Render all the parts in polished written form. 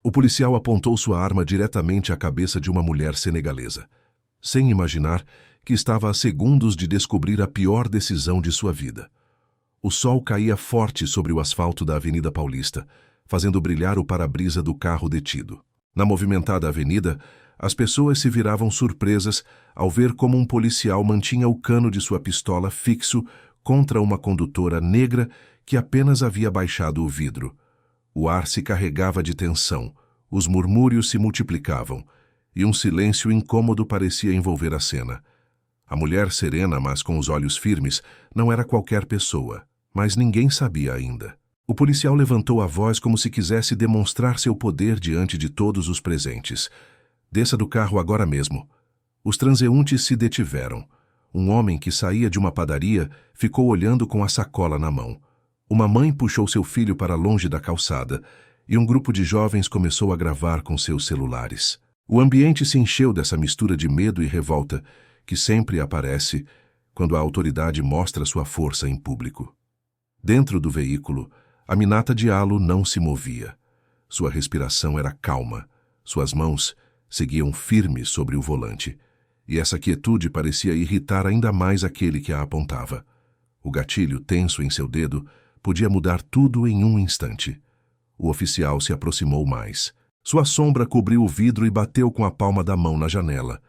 O policial apontou sua arma diretamente à cabeça de uma mulher senegalesa, sem imaginar que estava a segundos de descobrir a pior decisão de sua vida. O sol caía forte sobre o asfalto da Avenida Paulista, fazendo brilhar o para-brisa do carro detido. Na movimentada avenida, as pessoas se viravam surpresas ao ver como um policial mantinha o cano de sua pistola fixo contra uma condutora negra que apenas havia baixado o vidro. O ar se carregava de tensão, os murmúrios se multiplicavam, e um silêncio incômodo parecia envolver a cena. A mulher serena, mas com os olhos firmes, não era qualquer pessoa, mas ninguém sabia ainda. O policial levantou a voz como se quisesse demonstrar seu poder diante de todos os presentes. Desça do carro agora mesmo. Os transeuntes se detiveram. Um homem que saía de uma padaria ficou olhando com a sacola na mão. Uma mãe puxou seu filho para longe da calçada e um grupo de jovens começou a gravar com seus celulares. O ambiente se encheu dessa mistura de medo e revolta que sempre aparece quando a autoridade mostra sua força em público. Dentro do veículo, Aminata Diallo não se movia. Sua respiração era calma, suas mãos seguiam firmes sobre o volante, e essa quietude parecia irritar ainda mais aquele que a apontava. O gatilho tenso em seu dedo podia mudar tudo em um instante. O oficial se aproximou mais. Sua sombra cobriu o vidro e bateu com a palma da mão na janela.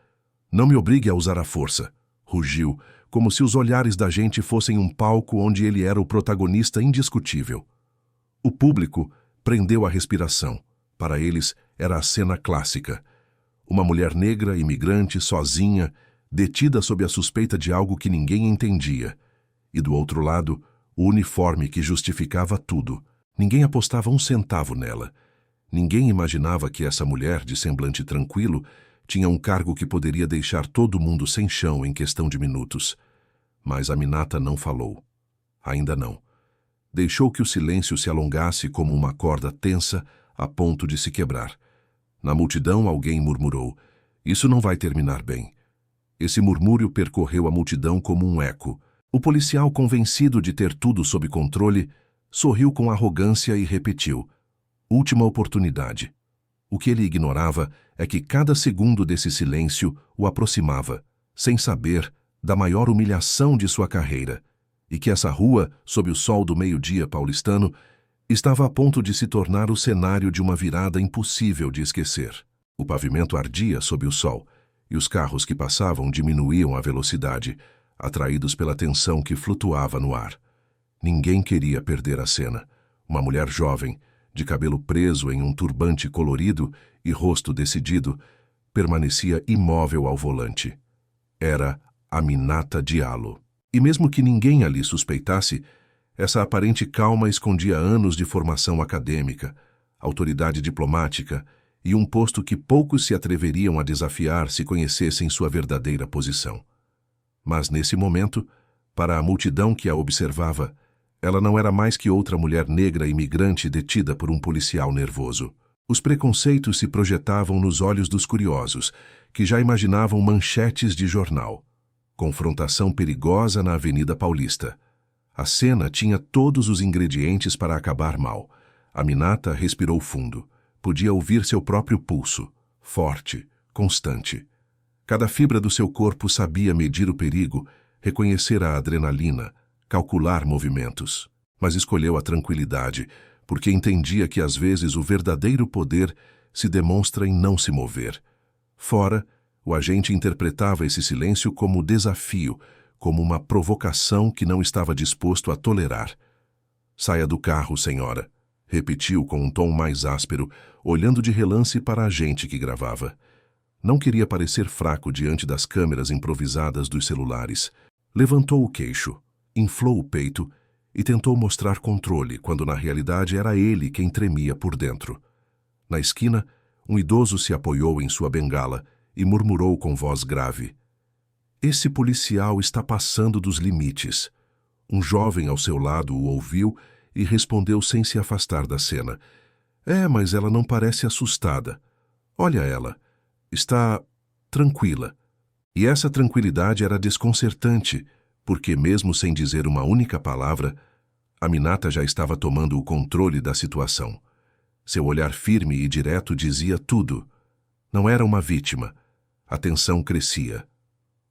"Não me obrigue a usar a força", rugiu, como se os olhares da gente fossem um palco onde ele era o protagonista indiscutível. O público prendeu a respiração. Para eles, era a cena clássica. Uma mulher negra, imigrante, sozinha, detida sob a suspeita de algo que ninguém entendia. E do outro lado, o uniforme que justificava tudo. Ninguém apostava um centavo nela. Ninguém imaginava que essa mulher, de semblante tranquilo, tinha um cargo que poderia deixar todo mundo sem chão em questão de minutos. Mas Aminata não falou. Ainda não. Deixou que o silêncio se alongasse como uma corda tensa a ponto de se quebrar. Na multidão, alguém murmurou: "Isso não vai terminar bem." Esse murmúrio percorreu a multidão como um eco. O policial, convencido de ter tudo sob controle, sorriu com arrogância e repetiu: "Última oportunidade." O que ele ignorava é que cada segundo desse silêncio o aproximava, sem saber, da maior humilhação de sua carreira, e que essa rua, sob o sol do meio-dia paulistano, estava a ponto de se tornar o cenário de uma virada impossível de esquecer. O pavimento ardia sob o sol, e os carros que passavam diminuíam a velocidade, atraídos pela tensão que flutuava no ar. Ninguém queria perder a cena. Uma mulher jovem, de cabelo preso em um turbante colorido e rosto decidido, permanecia imóvel ao volante. Era Aminata Diallo. E mesmo que ninguém ali suspeitasse, essa aparente calma escondia anos de formação acadêmica, autoridade diplomática e um posto que poucos se atreveriam a desafiar se conhecessem sua verdadeira posição. Mas nesse momento, para a multidão que a observava, ela não era mais que outra mulher negra imigrante detida por um policial nervoso. Os preconceitos se projetavam nos olhos dos curiosos, que já imaginavam manchetes de jornal. Confrontação perigosa na Avenida Paulista. A cena tinha todos os ingredientes para acabar mal. Aminata respirou fundo. Podia ouvir seu próprio pulso, forte, constante. Cada fibra do seu corpo sabia medir o perigo, reconhecer a adrenalina, calcular movimentos. Mas escolheu a tranquilidade, porque entendia que às vezes o verdadeiro poder se demonstra em não se mover. Fora, o agente interpretava esse silêncio como desafio, como uma provocação que não estava disposto a tolerar. "Saia do carro, senhora", repetiu com um tom mais áspero, olhando de relance para a gente que gravava. Não queria parecer fraco diante das câmeras improvisadas dos celulares. Levantou o queixo, inflou o peito e tentou mostrar controle, quando na realidade era ele quem tremia por dentro. Na esquina, um idoso se apoiou em sua bengala e murmurou com voz grave: "Esse policial está passando dos limites." Um jovem ao seu lado o ouviu e respondeu sem se afastar da cena: Mas ela não parece assustada. Olha ela. Está tranquila." E essa tranquilidade era desconcertante, porque mesmo sem dizer uma única palavra, Aminata já estava tomando o controle da situação. Seu olhar firme e direto dizia tudo. Não era uma vítima. A tensão crescia.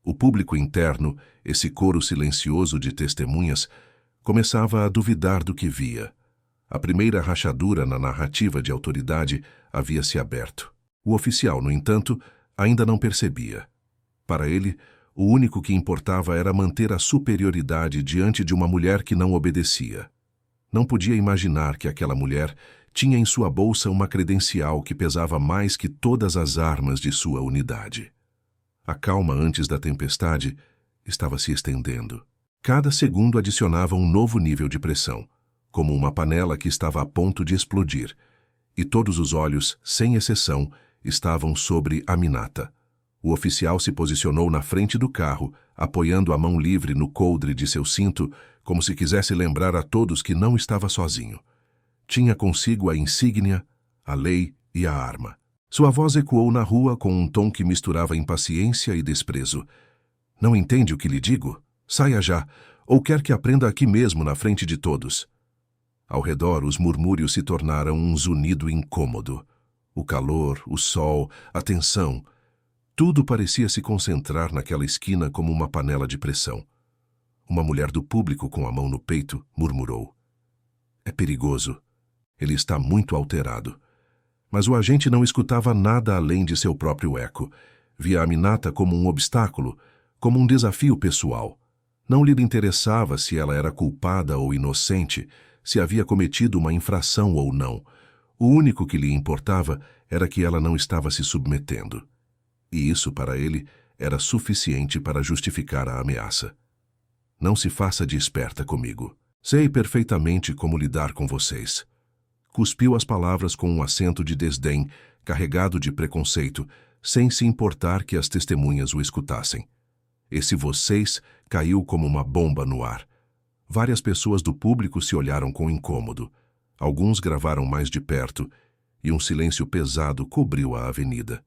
O público interno, esse coro silencioso de testemunhas, começava a duvidar do que via. A primeira rachadura na narrativa de autoridade havia se aberto. O oficial, no entanto, ainda não percebia. Para ele, o único que importava era manter a superioridade diante de uma mulher que não obedecia. Não podia imaginar que aquela mulher tinha em sua bolsa uma credencial que pesava mais que todas as armas de sua unidade. A calma antes da tempestade estava se estendendo. Cada segundo adicionava um novo nível de pressão, como uma panela que estava a ponto de explodir, e todos os olhos, sem exceção, estavam sobre Aminata. O oficial se posicionou na frente do carro, apoiando a mão livre no coldre de seu cinto, como se quisesse lembrar a todos que não estava sozinho. Tinha consigo a insígnia, a lei e a arma. Sua voz ecoou na rua com um tom que misturava impaciência e desprezo. Não entende o que lhe digo? Saia já, ou quer que aprenda aqui mesmo na frente de todos. Ao redor, os murmúrios se tornaram um zunido incômodo. O calor, o sol, a tensão, tudo parecia se concentrar naquela esquina como uma panela de pressão. Uma mulher do público com a mão no peito murmurou. É perigoso. Ele está muito alterado. Mas o agente não escutava nada além de seu próprio eco. Via Aminata como um obstáculo, como um desafio pessoal. Não lhe interessava se ela era culpada ou inocente, se havia cometido uma infração ou não. O único que lhe importava era que ela não estava se submetendo. E isso, para ele, era suficiente para justificar a ameaça. Não se faça de esperta comigo. Sei perfeitamente como lidar com vocês. Cuspiu as palavras com um acento de desdém, carregado de preconceito, sem se importar que as testemunhas o escutassem. Esse vocês caiu como uma bomba no ar. Várias pessoas do público se olharam com incômodo. Alguns gravaram mais de perto, e um silêncio pesado cobriu a avenida.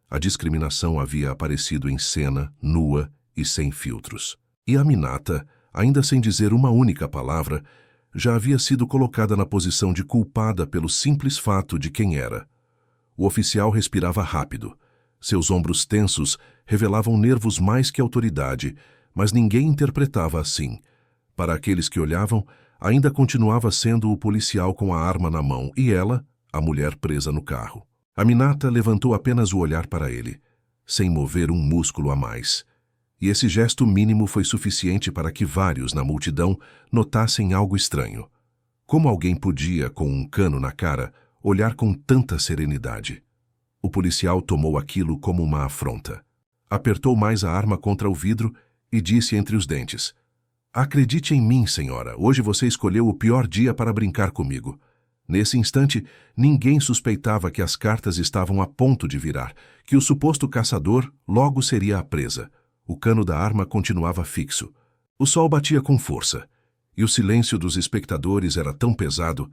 A discriminação havia aparecido em cena, nua e sem filtros. E Aminata, ainda sem dizer uma única palavra, já havia sido colocada na posição de culpada pelo simples fato de quem era. O oficial respirava rápido. Seus ombros tensos revelavam nervos mais que autoridade, mas ninguém interpretava assim. Para aqueles que olhavam, ainda continuava sendo o policial com a arma na mão e ela, a mulher presa no carro. Aminata levantou apenas o olhar para ele, sem mover um músculo a mais. E esse gesto mínimo foi suficiente para que vários na multidão notassem algo estranho. Como alguém podia, com um cano na cara, olhar com tanta serenidade? O policial tomou aquilo como uma afronta. Apertou mais a arma contra o vidro e disse entre os dentes: Acredite em mim, senhora, hoje você escolheu o pior dia para brincar comigo. Nesse instante, ninguém suspeitava que as cartas estavam a ponto de virar, que o suposto caçador logo seria a presa. O cano da arma continuava fixo. O sol batia com força, e o silêncio dos espectadores era tão pesado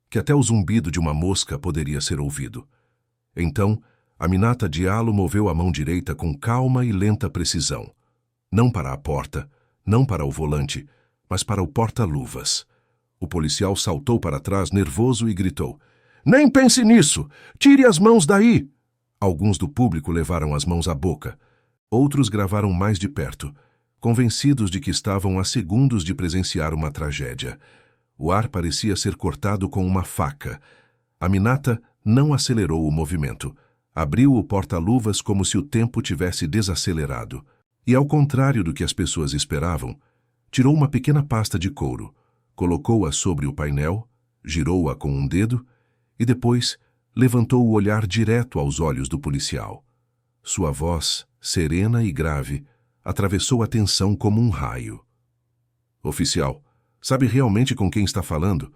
que até o zumbido de uma mosca poderia ser ouvido. Então, Aminata Diallo moveu a mão direita com calma e lenta precisão. Não para a porta, não para o volante, mas para o porta-luvas. O policial saltou para trás, nervoso, e gritou: Nem pense nisso! Tire as mãos daí! Alguns do público levaram as mãos à boca. Outros gravaram mais de perto, convencidos de que estavam a segundos de presenciar uma tragédia. O ar parecia ser cortado com uma faca. Aminata não acelerou o movimento. Abriu o porta-luvas como se o tempo tivesse desacelerado. E, ao contrário do que as pessoas esperavam, tirou uma pequena pasta de couro, colocou-a sobre o painel, girou-a com um dedo e depois levantou o olhar direto aos olhos do policial. Sua voz, serena e grave, atravessou a tensão como um raio. Oficial, sabe realmente com quem está falando?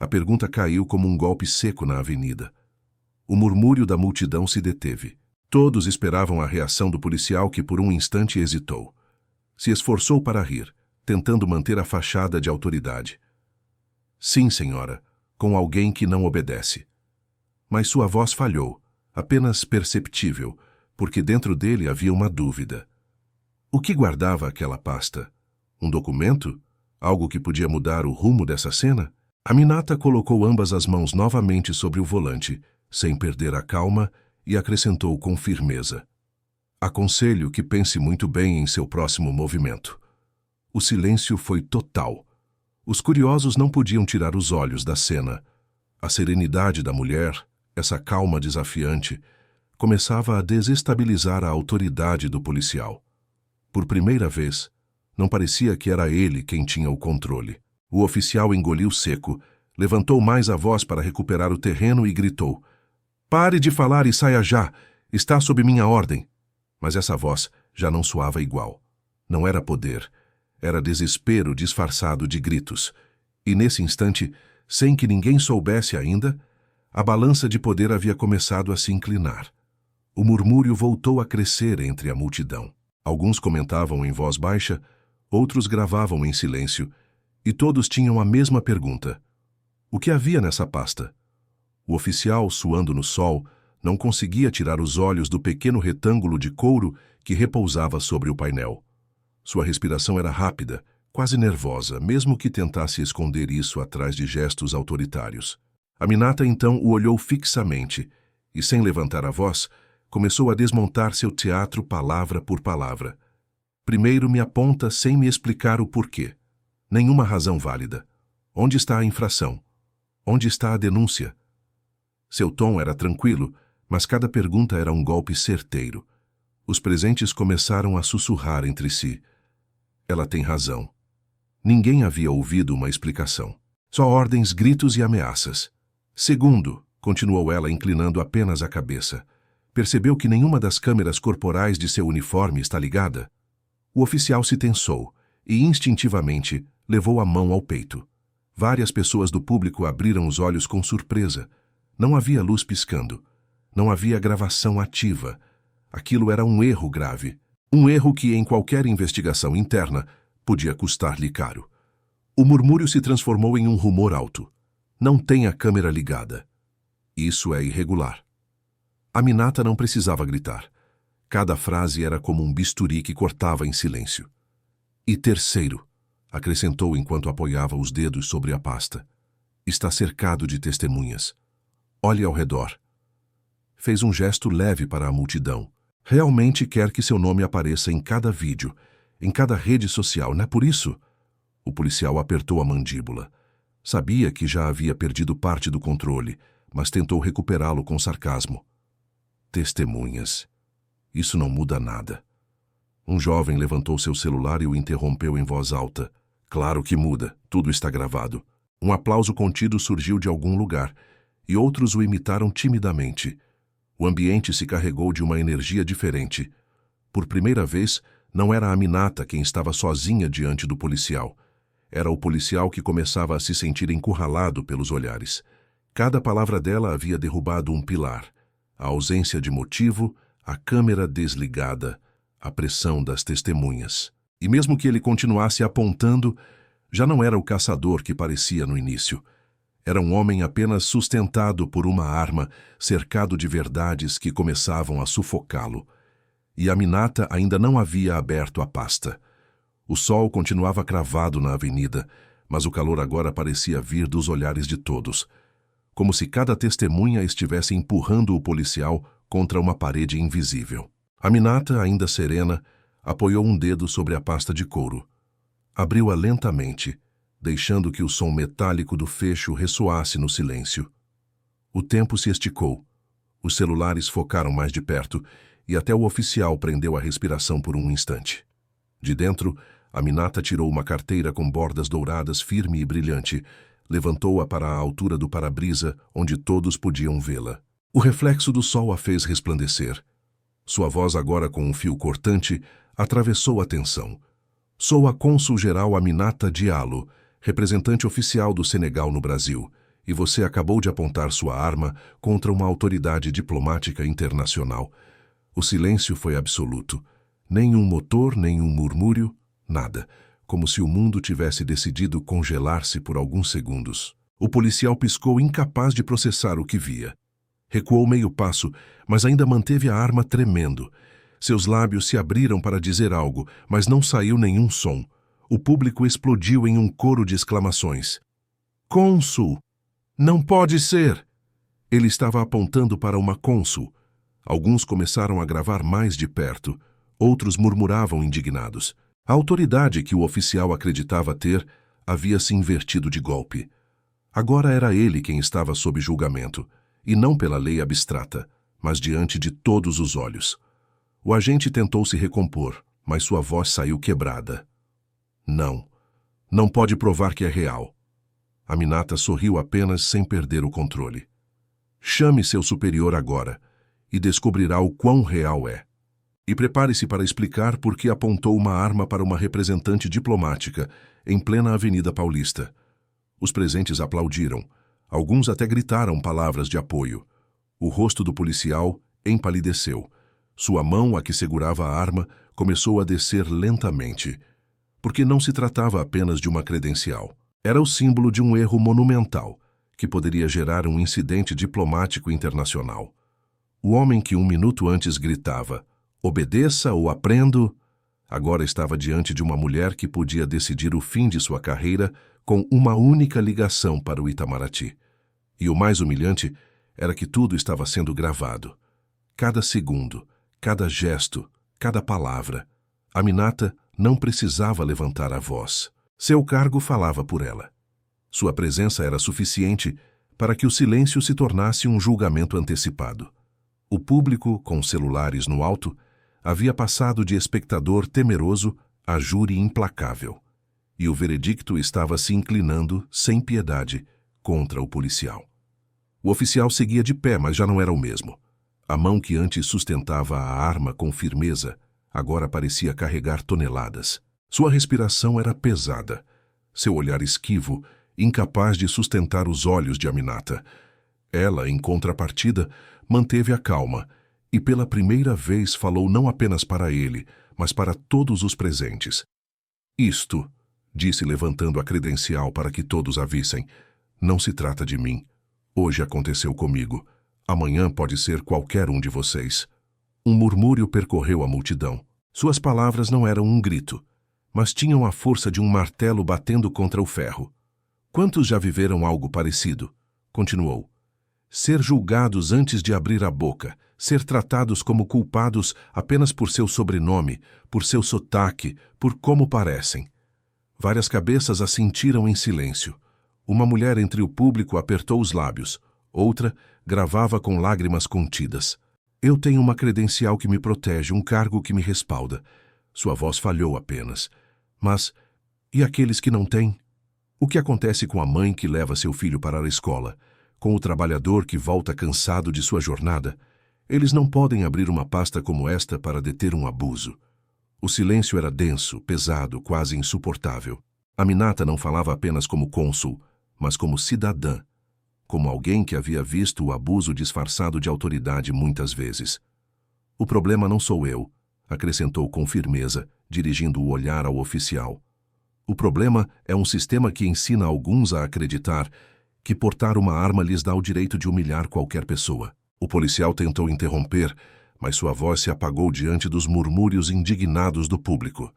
A pergunta caiu como um golpe seco na avenida. O murmúrio da multidão se deteve. Todos esperavam a reação do policial que por um instante hesitou. Se esforçou para rir, tentando manter a fachada de autoridade. Sim, senhora, com alguém que não obedece. Mas sua voz falhou, apenas perceptível, porque dentro dele havia uma dúvida. O que guardava aquela pasta? Um documento? Algo que podia mudar o rumo dessa cena? Aminata colocou ambas as mãos novamente sobre o volante, sem perder a calma, e acrescentou com firmeza: aconselho que pense muito bem em seu próximo movimento. O silêncio foi total. Os curiosos não podiam tirar os olhos da cena. A serenidade da mulher, essa calma desafiante, começava a desestabilizar a autoridade do policial. Por primeira vez, não parecia que era ele quem tinha o controle. O oficial engoliu seco, levantou mais a voz para recuperar o terreno e gritou: pare de falar e saia já! Está sob minha ordem! Mas essa voz já não soava igual. Não era poder, era desespero disfarçado de gritos. E nesse instante, sem que ninguém soubesse ainda, a balança de poder havia começado a se inclinar. O murmúrio voltou a crescer entre a multidão. Alguns comentavam em voz baixa, outros gravavam em silêncio, e todos tinham a mesma pergunta: o que havia nessa pasta? O oficial, suando no sol, não conseguia tirar os olhos do pequeno retângulo de couro que repousava sobre o painel. Sua respiração era rápida, quase nervosa, mesmo que tentasse esconder isso atrás de gestos autoritários. Aminata então o olhou fixamente e, sem levantar a voz, começou a desmontar seu teatro palavra por palavra. Primeiro me aponta sem me explicar o porquê. Nenhuma razão válida. Onde está a infração? Onde está a denúncia? Seu tom era tranquilo, mas cada pergunta era um golpe certeiro. Os presentes começaram a sussurrar entre si. Ela tem razão. Ninguém havia ouvido uma explicação. Só ordens, gritos e ameaças. Segundo, continuou ela inclinando apenas a cabeça, percebeu que nenhuma das câmeras corporais de seu uniforme está ligada? O oficial se tensou e, instintivamente, levou a mão ao peito. Várias pessoas do público abriram os olhos com surpresa. Não havia luz piscando. Não havia gravação ativa. Aquilo era um erro grave. Um erro que, em qualquer investigação interna, podia custar-lhe caro. O murmúrio se transformou em um rumor alto. Não tem a câmera ligada. Isso é irregular. Aminata não precisava gritar. Cada frase era como um bisturi que cortava em silêncio. E terceiro, acrescentou enquanto apoiava os dedos sobre a pasta, está cercado de testemunhas. Olhe ao redor. Fez um gesto leve para a multidão. Realmente quer que seu nome apareça em cada vídeo, em cada rede social, não é por isso? O policial apertou a mandíbula. Sabia que já havia perdido parte do controle, mas tentou recuperá-lo com sarcasmo. Testemunhas. Isso não muda nada. Um jovem levantou seu celular e o interrompeu em voz alta. Claro que muda, tudo está gravado. Um aplauso contido surgiu de algum lugar, e outros o imitaram timidamente. O ambiente se carregou de uma energia diferente. Por primeira vez, não era a Aminata quem estava sozinha diante do policial. Era o policial que começava a se sentir encurralado pelos olhares. Cada palavra dela havia derrubado um pilar. A ausência de motivo, a câmera desligada, a pressão das testemunhas. E mesmo que ele continuasse apontando, já não era o caçador que parecia no início. Era um homem apenas sustentado por uma arma, cercado de verdades que começavam a sufocá-lo. E Aminata ainda não havia aberto a pasta. O sol continuava cravado na avenida, mas o calor agora parecia vir dos olhares de todos, como se cada testemunha estivesse empurrando o policial contra uma parede invisível. Aminata, ainda serena, apoiou um dedo sobre a pasta de couro. Abriu-a lentamente, deixando que o som metálico do fecho ressoasse no silêncio. O tempo se esticou. Os celulares focaram mais de perto e até o oficial prendeu a respiração por um instante. De dentro, Aminata tirou uma carteira com bordas douradas firme e brilhante, levantou-a para a altura do para-brisa, onde todos podiam vê-la. O reflexo do sol a fez resplandecer. Sua voz, agora com um fio cortante, atravessou a tensão. Sou a cônsul-geral Aminata Diallo, representante oficial do Senegal no Brasil, e você acabou de apontar sua arma contra uma autoridade diplomática internacional. O silêncio foi absoluto. Nenhum motor, nenhum murmúrio, nada. Como se o mundo tivesse decidido congelar-se por alguns segundos. O policial piscou, incapaz de processar o que via. Recuou meio passo, mas ainda manteve a arma tremendo. Seus lábios se abriram para dizer algo, mas não saiu nenhum som. O público explodiu em um coro de exclamações. Cônsul! Não pode ser! Ele estava apontando para uma cônsul. Alguns começaram a gravar mais de perto. Outros murmuravam indignados. A autoridade que o oficial acreditava ter havia se invertido de golpe. Agora era ele quem estava sob julgamento, e não pela lei abstrata, mas diante de todos os olhos. O agente tentou se recompor, mas sua voz saiu quebrada. Não. Não pode provar que é real. Aminata sorriu apenas sem perder o controle. Chame seu superior agora e descobrirá o quão real é. E prepare-se para explicar por que apontou uma arma para uma representante diplomática em plena Avenida Paulista. Os presentes aplaudiram. Alguns até gritaram palavras de apoio. O rosto do policial empalideceu. Sua mão, a que segurava a arma, começou a descer lentamente. Porque não se tratava apenas de uma credencial. Era o símbolo de um erro monumental, que poderia gerar um incidente diplomático internacional. O homem que um minuto antes gritava, "Obedeça ou aprendo", agora estava diante de uma mulher que podia decidir o fim de sua carreira com uma única ligação para o Itamaraty. E o mais humilhante era que tudo estava sendo gravado. Cada segundo, cada gesto, cada palavra. Aminata não precisava levantar a voz. Seu cargo falava por ela. Sua presença era suficiente para que o silêncio se tornasse um julgamento antecipado. O público, com celulares no alto, havia passado de espectador temeroso a júri implacável. E o veredicto estava se inclinando, sem piedade, contra o policial. O oficial seguia de pé, mas já não era o mesmo. A mão que antes sustentava a arma com firmeza, agora parecia carregar toneladas. Sua respiração era pesada. Seu olhar esquivo, incapaz de sustentar os olhos de Aminata. Ela, em contrapartida, manteve a calma e pela primeira vez falou não apenas para ele, mas para todos os presentes. "Isto", disse levantando a credencial para que todos a vissem, "não se trata de mim. Hoje aconteceu comigo. Amanhã pode ser qualquer um de vocês." Um murmúrio percorreu a multidão. Suas palavras não eram um grito, mas tinham a força de um martelo batendo contra o ferro. "Quantos já viveram algo parecido?" continuou. "Ser julgados antes de abrir a boca, ser tratados como culpados apenas por seu sobrenome, por seu sotaque, por como parecem." Várias cabeças assentiram em silêncio. Uma mulher entre o público apertou os lábios, outra gravava com lágrimas contidas. "Eu tenho uma credencial que me protege, um cargo que me respalda." Sua voz falhou apenas. "Mas, e aqueles que não têm? O que acontece com a mãe que leva seu filho para a escola? Com o trabalhador que volta cansado de sua jornada? Eles não podem abrir uma pasta como esta para deter um abuso." O silêncio era denso, pesado, quase insuportável. Aminata não falava apenas como cônsul, mas como cidadã, como alguém que havia visto o abuso disfarçado de autoridade muitas vezes. "O problema não sou eu", acrescentou com firmeza, dirigindo o olhar ao oficial. "O problema é um sistema que ensina alguns a acreditar que portar uma arma lhes dá o direito de humilhar qualquer pessoa." O policial tentou interromper, mas sua voz se apagou diante dos murmúrios indignados do público.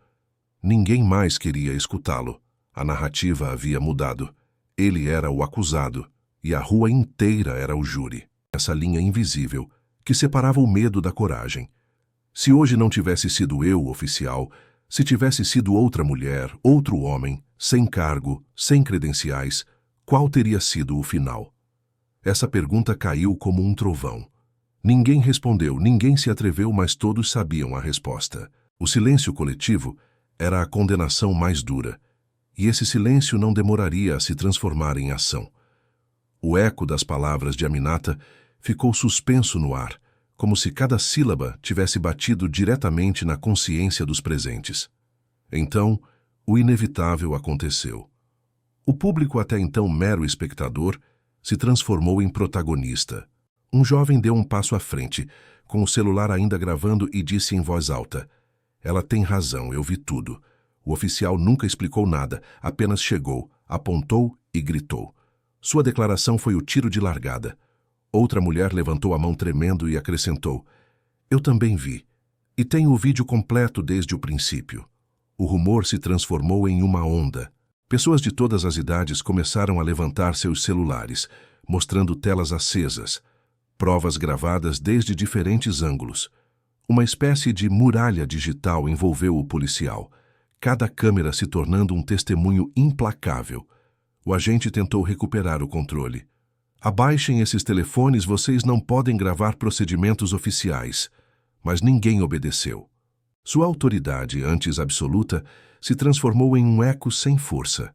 Ninguém mais queria escutá-lo. A narrativa havia mudado. Ele era o acusado, e a rua inteira era o júri. Essa linha invisível, que separava o medo da coragem. Se hoje não tivesse sido eu o oficial, se tivesse sido outra mulher, outro homem, sem cargo, sem credenciais, qual teria sido o final? Essa pergunta caiu como um trovão. Ninguém respondeu, ninguém se atreveu, mas todos sabiam a resposta. O silêncio coletivo era a condenação mais dura, e esse silêncio não demoraria a se transformar em ação. O eco das palavras de Aminata ficou suspenso no ar, como se cada sílaba tivesse batido diretamente na consciência dos presentes. Então, o inevitável aconteceu. O público, até então mero espectador, se transformou em protagonista. Um jovem deu um passo à frente, com o celular ainda gravando, e disse em voz alta: "Ela tem razão, eu vi tudo." O oficial nunca explicou nada, apenas chegou, apontou e gritou. Sua declaração foi o tiro de largada. Outra mulher levantou a mão tremendo e acrescentou: "Eu também vi. E tenho o vídeo completo desde o princípio." O rumor se transformou em uma onda. Pessoas de todas as idades começaram a levantar seus celulares, mostrando telas acesas, provas gravadas desde diferentes ângulos. Uma espécie de muralha digital envolveu o policial, cada câmera se tornando um testemunho implacável. O agente tentou recuperar o controle. Abaixem esses telefones, vocês não podem gravar procedimentos oficiais. Mas ninguém obedeceu. Sua autoridade, antes absoluta, se transformou em um eco sem força.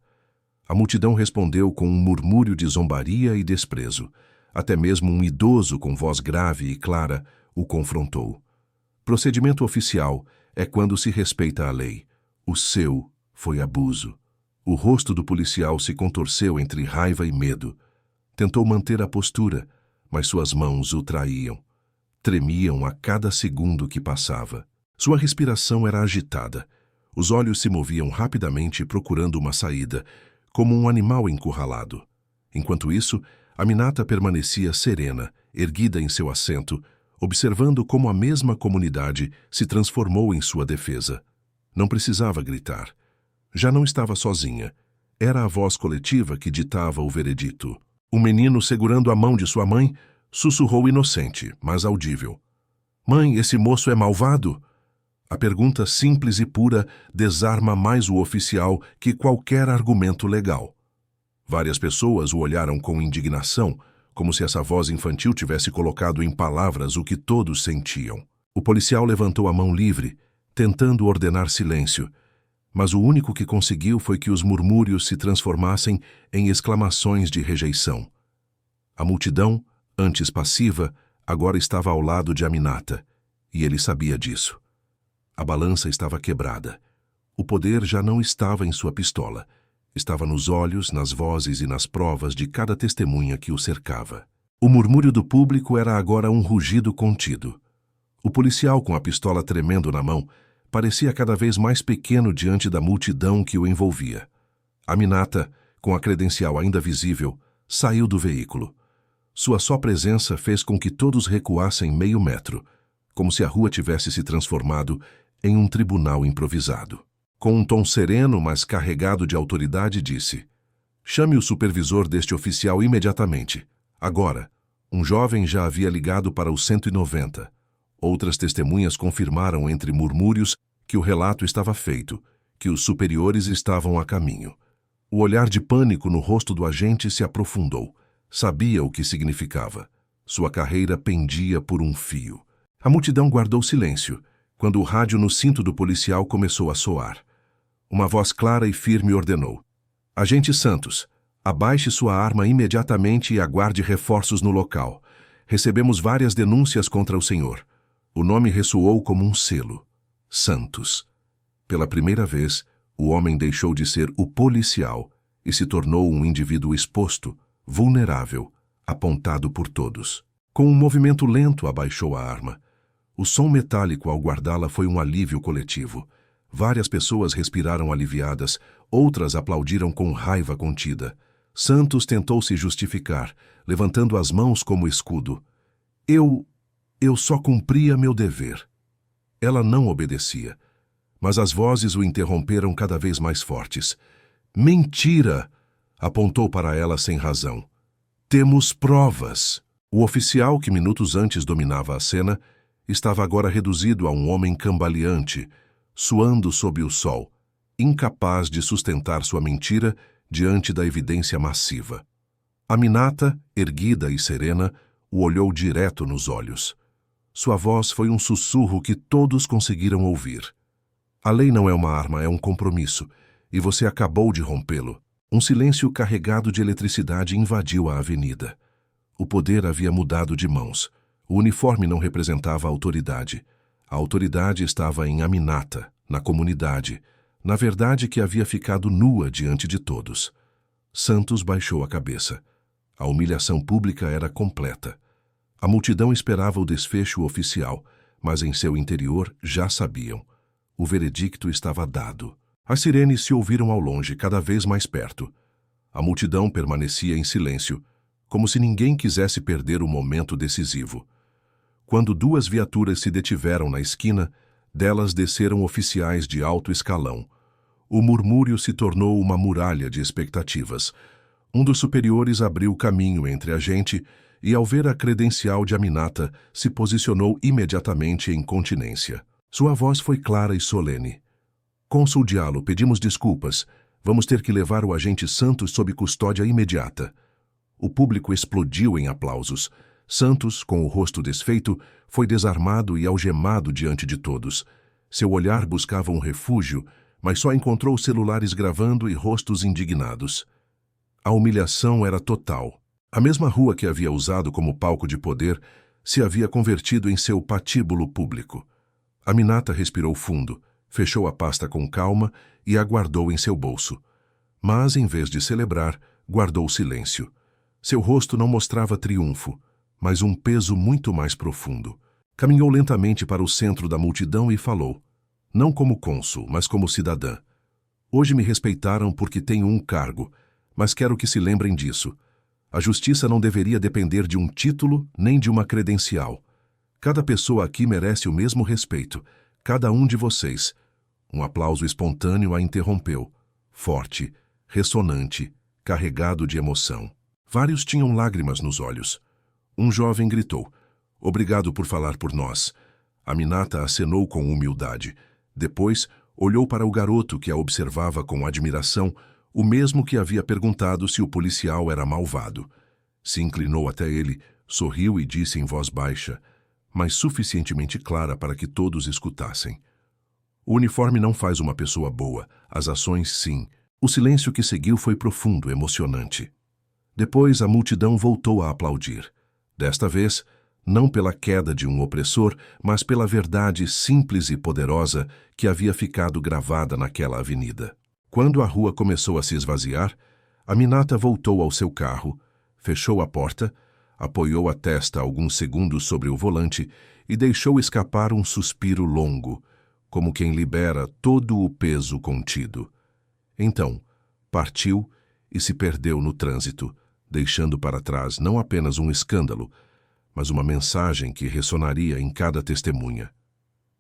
A multidão respondeu com um murmúrio de zombaria e desprezo. Até mesmo um idoso com voz grave e clara o confrontou. Procedimento oficial é quando se respeita a lei. O seu foi abuso. O rosto do policial se contorceu entre raiva e medo. Tentou manter a postura, mas suas mãos o traíam. Tremiam a cada segundo que passava. Sua respiração era agitada. Os olhos se moviam rapidamente procurando uma saída, como um animal encurralado. Enquanto isso, Aminata permanecia serena, erguida em seu assento, observando como a mesma comunidade se transformou em sua defesa. Não precisava gritar. Já não estava sozinha. Era a voz coletiva que ditava o veredito. O menino, segurando a mão de sua mãe, sussurrou inocente, mas audível. "Mãe, esse moço é malvado?" A pergunta simples e pura desarma mais o oficial que qualquer argumento legal. Várias pessoas o olharam com indignação, como se essa voz infantil tivesse colocado em palavras o que todos sentiam. O policial levantou a mão livre, tentando ordenar silêncio, mas o único que conseguiu foi que os murmúrios se transformassem em exclamações de rejeição. A multidão, antes passiva, agora estava ao lado de Aminata, e ele sabia disso. A balança estava quebrada. O poder já não estava em sua pistola. Estava nos olhos, nas vozes e nas provas de cada testemunha que o cercava. O murmúrio do público era agora um rugido contido. O policial, com a pistola tremendo na mão, parecia cada vez mais pequeno diante da multidão que o envolvia. Aminata, com a credencial ainda visível, saiu do veículo. Sua só presença fez com que todos recuassem meio metro, como se a rua tivesse se transformado em um tribunal improvisado. Com um tom sereno, mas carregado de autoridade, disse: "Chame o supervisor deste oficial imediatamente. Agora." Um jovem já havia ligado para o 190. Outras testemunhas confirmaram entre murmúrios que o relato estava feito, que os superiores estavam a caminho. O olhar de pânico no rosto do agente se aprofundou. Sabia o que significava. Sua carreira pendia por um fio. A multidão guardou silêncio, quando o rádio no cinto do policial começou a soar. Uma voz clara e firme ordenou: "Agente Santos, abaixe sua arma imediatamente e aguarde reforços no local. Recebemos várias denúncias contra o senhor." O nome ressoou como um selo. Santos. Pela primeira vez, o homem deixou de ser o policial e se tornou um indivíduo exposto, vulnerável, apontado por todos. Com um movimento lento, abaixou a arma. O som metálico ao guardá-la foi um alívio coletivo. Várias pessoas respiraram aliviadas, outras aplaudiram com raiva contida. Santos tentou se justificar, levantando as mãos como escudo. Eu só cumpria meu dever." Ela não obedecia, mas as vozes o interromperam cada vez mais fortes. "Mentira!" apontou para ela sem razão. "Temos provas." O oficial, que minutos antes dominava a cena, estava agora reduzido a um homem cambaleante, suando sob o sol, incapaz de sustentar sua mentira diante da evidência massiva. Aminata, erguida e serena, o olhou direto nos olhos. Sua voz foi um sussurro que todos conseguiram ouvir. "A lei não é uma arma, é um compromisso, e você acabou de rompê-lo." Um silêncio carregado de eletricidade invadiu a avenida. O poder havia mudado de mãos. O uniforme não representava a autoridade. A autoridade estava em Aminata, na comunidade, na verdade que havia ficado nua diante de todos. Santos baixou a cabeça. A humilhação pública era completa. A multidão esperava o desfecho oficial, mas em seu interior já sabiam. O veredicto estava dado. As sirenes se ouviram ao longe, cada vez mais perto. A multidão permanecia em silêncio, como se ninguém quisesse perder o momento decisivo. Quando duas viaturas se detiveram na esquina, delas desceram oficiais de alto escalão. O murmúrio se tornou uma muralha de expectativas. Um dos superiores abriu caminho entre a gente e, ao ver a credencial de Aminata, se posicionou imediatamente em continência. Sua voz foi clara e solene. Cônsul Diallo, pedimos desculpas. Vamos ter que levar o agente Santos sob custódia imediata. O público explodiu em aplausos. Santos, com o rosto desfeito, foi desarmado e algemado diante de todos. Seu olhar buscava um refúgio, mas só encontrou celulares gravando e rostos indignados. A humilhação era total. A mesma rua que havia usado como palco de poder se havia convertido em seu patíbulo público. Aminata respirou fundo, fechou a pasta com calma e a guardou em seu bolso. Mas, em vez de celebrar, guardou silêncio. Seu rosto não mostrava triunfo, mas um peso muito mais profundo. Caminhou lentamente para o centro da multidão e falou, não como cônsul, mas como cidadã. Hoje me respeitaram porque tenho um cargo, mas quero que se lembrem disso. A justiça não deveria depender de um título nem de uma credencial. Cada pessoa aqui merece o mesmo respeito, cada um de vocês. Um aplauso espontâneo a interrompeu, forte, ressonante, carregado de emoção. Vários tinham lágrimas nos olhos. Um jovem gritou, obrigado por falar por nós. Aminata acenou com humildade. Depois, olhou para o garoto que a observava com admiração, o mesmo que havia perguntado se o policial era malvado. Se inclinou até ele, sorriu e disse em voz baixa, mas suficientemente clara para que todos escutassem. O uniforme não faz uma pessoa boa, as ações sim. O silêncio que seguiu foi profundo, emocionante. Depois a multidão voltou a aplaudir. Desta vez, não pela queda de um opressor, mas pela verdade simples e poderosa que havia ficado gravada naquela avenida. Quando a rua começou a se esvaziar, Aminata voltou ao seu carro, fechou a porta, apoiou a testa alguns segundos sobre o volante e deixou escapar um suspiro longo, como quem libera todo o peso contido. Então, partiu e se perdeu no trânsito, deixando para trás não apenas um escândalo, mas uma mensagem que ressonaria em cada testemunha.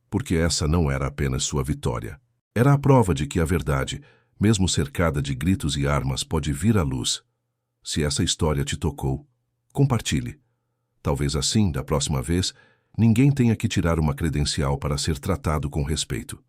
Porque essa não era apenas sua vitória. Era a prova de que a verdade, mesmo cercada de gritos e armas, pode vir à luz. Se essa história te tocou, compartilhe. Talvez assim, da próxima vez, ninguém tenha que tirar uma credencial para ser tratado com respeito.